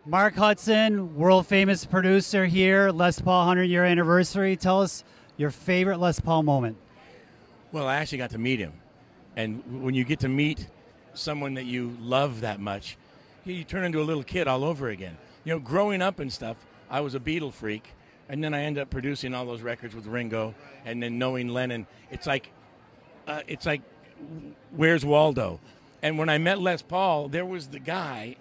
Mark Hudson, world famous producer here, Les Paul 100-year anniversary. Tell us your favorite Les Paul moment. Well, I actually got to meet him. And when you get to meet someone that you love that much, you turn into a little kid all over again. You know, growing up and stuff, I was a Beatle freak, and then I ended up producing all those records with Ringo, and then knowing Lennon. It's like, where's Waldo? And when I met Les Paul, there was the guy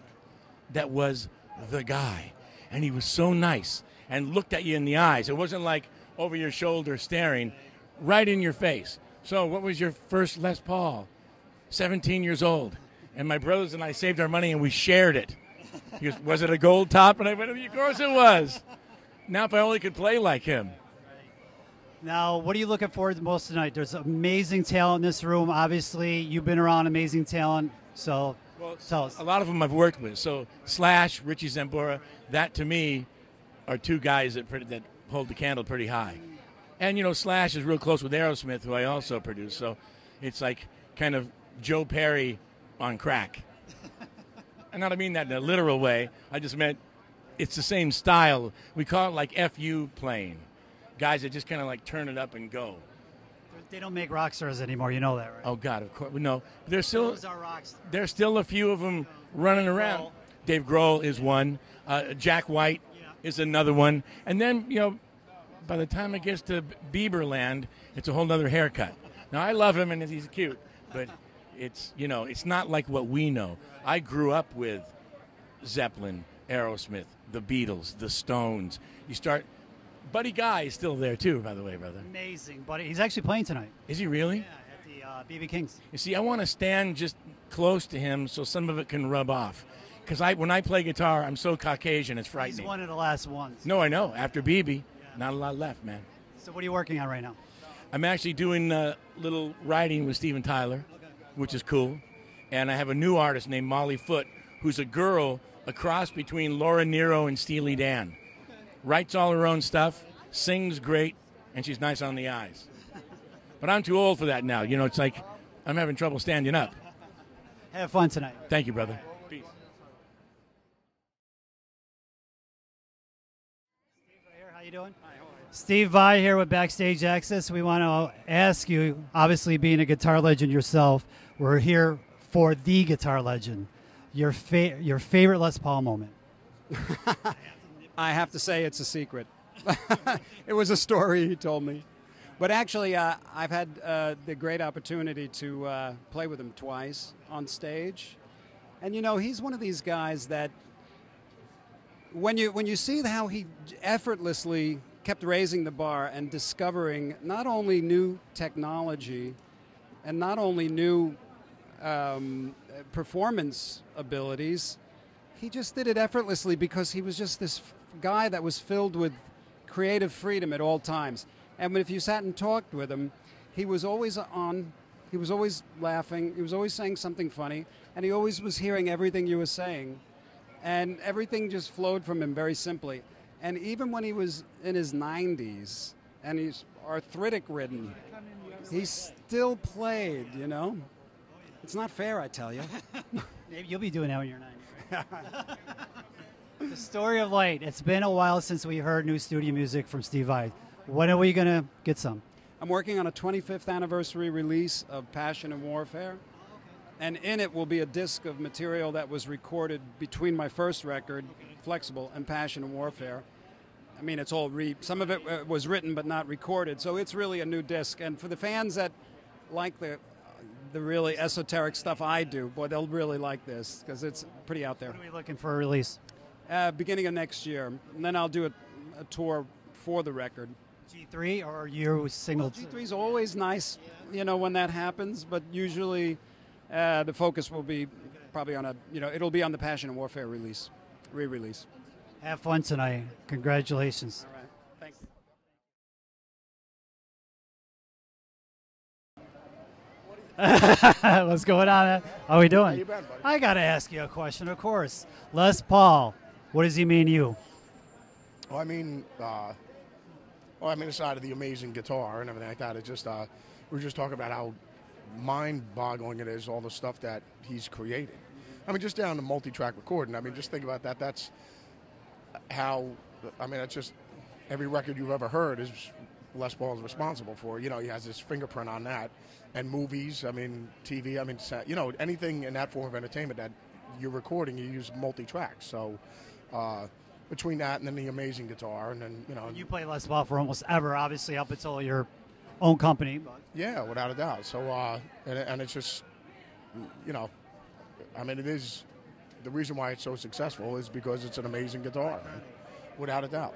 that was the guy, and he was so nice and looked at you in the eyes. It wasn't like over your shoulder staring, right in your face. So what was your first Les Paul? 17 years old. And my brothers and I saved our money and we shared it. He goes, was it a gold top? And I went, of course it was. Now if I only could play like him. Now, what are you looking forward to most tonight? There's amazing talent in this room. Obviously, you've been around amazing talent, so tell us. A lot of them I've worked with. So Slash, Richie Zambora, that to me are two guys that hold the candle pretty high. And, you know, Slash is real close with Aerosmith, who I also produce. So it's like kind of Joe Perry on crack. And I don't mean that in a literal way. I just meant it's the same style. We call it like FU playing. Guys that just kind of like turn it up and go. They don't make rock stars anymore. You know that, right? Oh, God, of course. No. There's still, those are rock stars. There's still a few of them running around. Dave Grohl is one. Jack White is another one. And then, you know, by the time it gets to Bieber land, it's a whole other haircut. Now, I love him and he's cute, but it's, you know, it's not like what we know. I grew up with Zeppelin, Aerosmith, the Beatles, the Stones. You start... Buddy Guy is still there, too, by the way, brother. Amazing, buddy. He's actually playing tonight. Is he really? Yeah, at the BB King's. You see, I want to stand just close to him so some of it can rub off. Because when I play guitar, I'm so Caucasian, it's frightening. He's one of the last ones. No, I know. After BB, not a lot left, man. So what are you working on right now? I'm actually doing a little writing with Steven Tyler, which is cool. And I have a new artist named Molly Foote, who's a girl, a cross between Laura Nyro and Steely Dan. Writes all her own stuff, sings great, and she's nice on the eyes. But I'm too old for that now. You know, it's like I'm having trouble standing up. Have fun tonight. Thank you, brother. Peace. Steve, right here. How you doing? Hi, how are you? Steve Vai here with BackstageAxxess. We want to ask you, obviously being a guitar legend yourself, we're here for the guitar legend. Your favorite Les Paul moment. I have to say it's a secret. It was a story he told me. But actually, I've had the great opportunity to play with him twice on stage. And, you know, he's one of these guys that when you see how he effortlessly kept raising the bar and discovering not only new technology and not only new performance abilities, he just did it effortlessly because he was just this guy that was filled with creative freedom at all times. And if you sat and talked with him, he was always on, he was always laughing, he was always saying something funny, and he always was hearing everything you were saying. And everything just flowed from him very simply. And even when he was in his 90s and he's arthritic-ridden, he still played, you know? It's not fair, I tell you. Maybe you'll be doing that when you're 90. The Story of Light. It's been a while since we heard new studio music from Steve Vai. When are we going to get some? I'm working on a 25th anniversary release of Passion and Warfare. And in it will be a disc of material that was recorded between my first record, Flexible, and Passion and Warfare. I mean, it's all some of it was written but not recorded, so it's really a new disc. And for the fans that like the really esoteric stuff I do, boy, they'll really like this because it's pretty out there. What are we looking for a release? Beginning of next year. And then I'll do a tour for the record. G3 or you single? Well, G3 is always nice, you know, when that happens, but usually the focus will be probably on it'll be on the Passion and Warfare release, re-release. Have fun tonight. Congratulations. All right. Thanks. What's going on, man? How are we doing? How you been, buddy? I got to ask you a question, of course. Les Paul, what does he mean to you? Well, I mean, aside of the amazing guitar and everything like that, it just we were just talking about how mind-boggling it is, all the stuff that he's created. I mean, just down to multi-track recording. I mean, just think about that. That's how, I mean, that's just every record you've ever heard is Les Paul is responsible for. You know, he has his fingerprint on that. And movies, I mean, TV, I mean, you know, anything in that form of entertainment that you're recording, you use multi-tracks. So between that and then the amazing guitar, and then, you know. And you play Les Paul for almost ever, obviously, up until your own company. But. Yeah, without a doubt. So, and it's just, you know, I mean, it is, the reason why it's so successful is because it's an amazing guitar, man, without a doubt.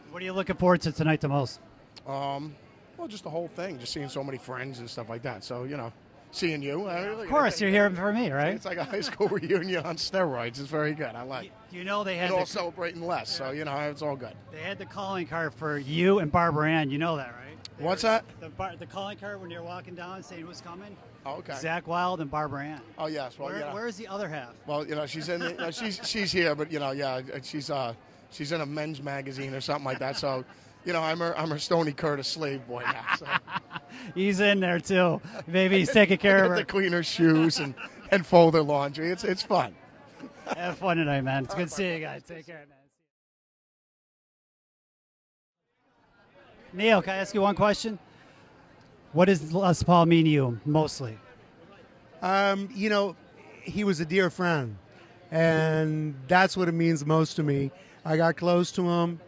What are you looking forward to tonight the most? Well, just the whole thing, just seeing so many friends and stuff like that. So, you know, seeing you. Of course, you're here for me, right? It's like a high school reunion on steroids. It's very good. I like it. You know they had and all celebrating less, so, you know, it's all good. They had the calling card for you and Barbara Ann. You know that, right? What's that? The calling card when you're walking down saying who's coming. Oh, okay. Zach Wilde and Barbara Ann. Oh, yes. Well, Where's the other half? Well, you know, she's in. She's here, but you know, yeah, she's in a men's magazine or something like that. So, you know, I'm her Stony Curtis slave boy now. So. He's in there too. Maybe he's taking care of her. To clean her shoes and fold her laundry. It's fun. Have fun tonight, man. It's good to see you guys. Take care, man. Neil, can I ask you one question? What does Les Paul mean to you, mostly? You know, he was a dear friend, and that's what it means most to me. I got close to him.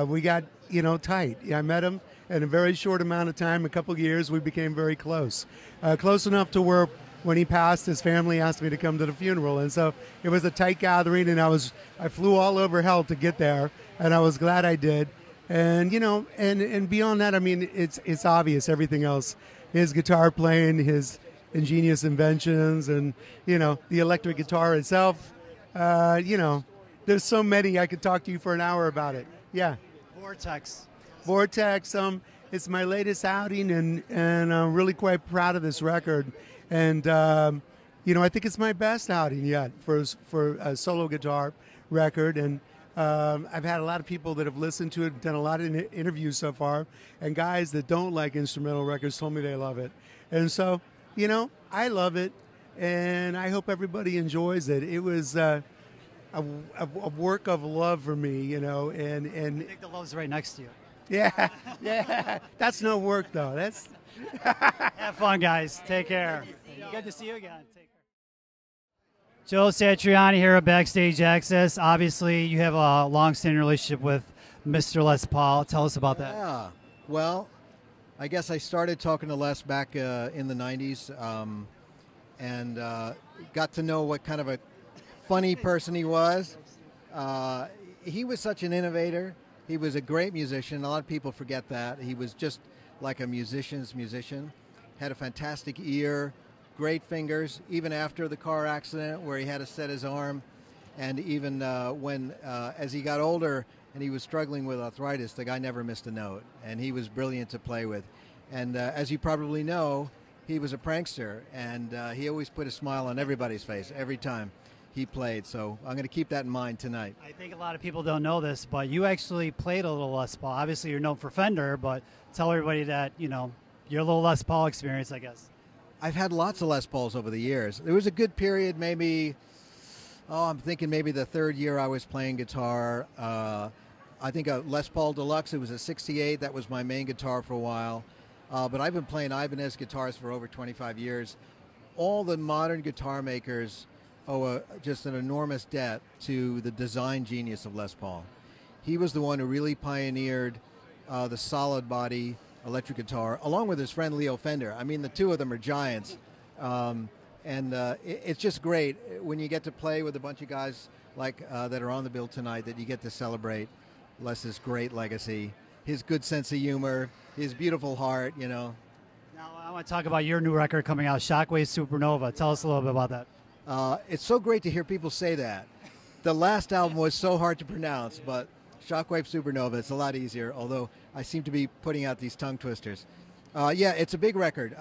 We got, you know, tight. I met him in a very short amount of time, a couple of years. We became very close. Close enough to where when he passed, his family asked me to come to the funeral. And so it was a tight gathering, and I flew all over hell to get there, and I was glad I did. And, you know, and beyond that, I mean, it's obvious, everything else. His guitar playing, his ingenious inventions, and, you know, the electric guitar itself. You know, there's so many. I could talk to you for an hour about it. Yeah. Vortex. It's my latest outing, and I'm really quite proud of this record. And, you know, I think it's my best outing yet for a solo guitar record. And I've had a lot of people that have listened to it, done a lot of interviews so far, and guys that don't like instrumental records told me they love it. And so, you know, I love it, and I hope everybody enjoys it. It was a work of love for me, you know, and I think the love's right next to you. Yeah, yeah. That's no work, though. That's Have fun, guys. Take care. Good to see you again. Take care. Joe Satriani here at Backstage Access. Obviously, you have a long-standing relationship with Mr. Les Paul. Tell us about that. Yeah. Well, I guess I started talking to Les back in the 90s and got to know what kind of a funny person he was. He was such an innovator. He was a great musician. A lot of people forget that. He was just like a musician's musician. Had a fantastic ear, great fingers, even after the car accident where he had to set his arm. And even as he got older and he was struggling with arthritis, the guy never missed a note. And he was brilliant to play with. And as you probably know, he was a prankster. And he always put a smile on everybody's face every time he played. So I'm going to keep that in mind tonight. I think a lot of people don't know this, but you actually played a little Les Paul. Obviously, you're known for Fender, but tell everybody that, you know, your little Les Paul experience, I guess. I've had lots of Les Pauls over the years. There was a good period, maybe, I'm thinking maybe the third year I was playing guitar. I think a Les Paul Deluxe, it was a 68. That was my main guitar for a while. But I've been playing Ibanez guitars for over 25 years. All the modern guitar makers owe just an enormous debt to the design genius of Les Paul. He was the one who really pioneered the solid body electric guitar, along with his friend Leo Fender. I mean, the two of them are giants. It's just great when you get to play with a bunch of guys like that are on the bill tonight, that you get to celebrate Les's great legacy, his good sense of humor, his beautiful heart, you know. Now, I want to talk about your new record coming out, Shockwave Supernova. Tell us a little bit about that. It's so great to hear people say that. The last album was so hard to pronounce, but Shockwave Supernova, it's a lot easier, although I seem to be putting out these tongue twisters. Yeah, it's a big record,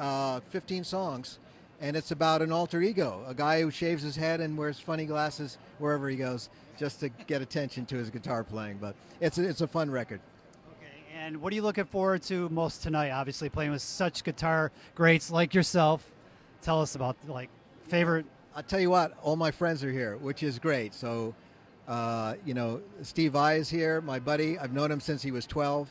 15 songs, and it's about an alter ego, a guy who shaves his head and wears funny glasses wherever he goes just to get attention to his guitar playing. But it's a fun record. Okay, and what are you looking forward to most tonight? Obviously, playing with such guitar greats like yourself. Tell us about, like, favorite I'll tell you what, all my friends are here, which is great. So, you know, Steve Vai is here, my buddy. I've known him since he was 12,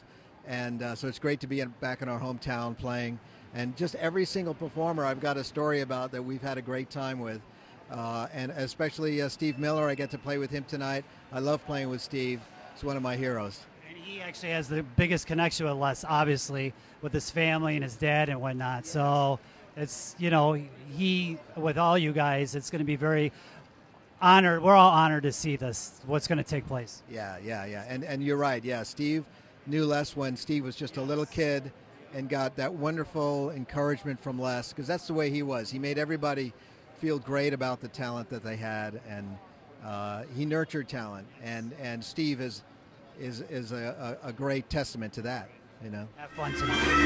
and so it's great to be back in our hometown playing. And just every single performer I've got a story about that we've had a great time with. And especially Steve Miller, I get to play with him tonight. I love playing with Steve. He's one of my heroes. And he actually has the biggest connection with Les, obviously, with his family and his dad and whatnot. So it's, you know, he, with all you guys, it's going to be very honored. We're all honored to see this, what's going to take place. Yeah. And you're right. Yeah, Steve knew Les when Steve was just a little kid and got that wonderful encouragement from Les, because that's the way he was. He made everybody feel great about the talent that they had, and he nurtured talent. And Steve is a great testament to that. You know. Have fun tonight.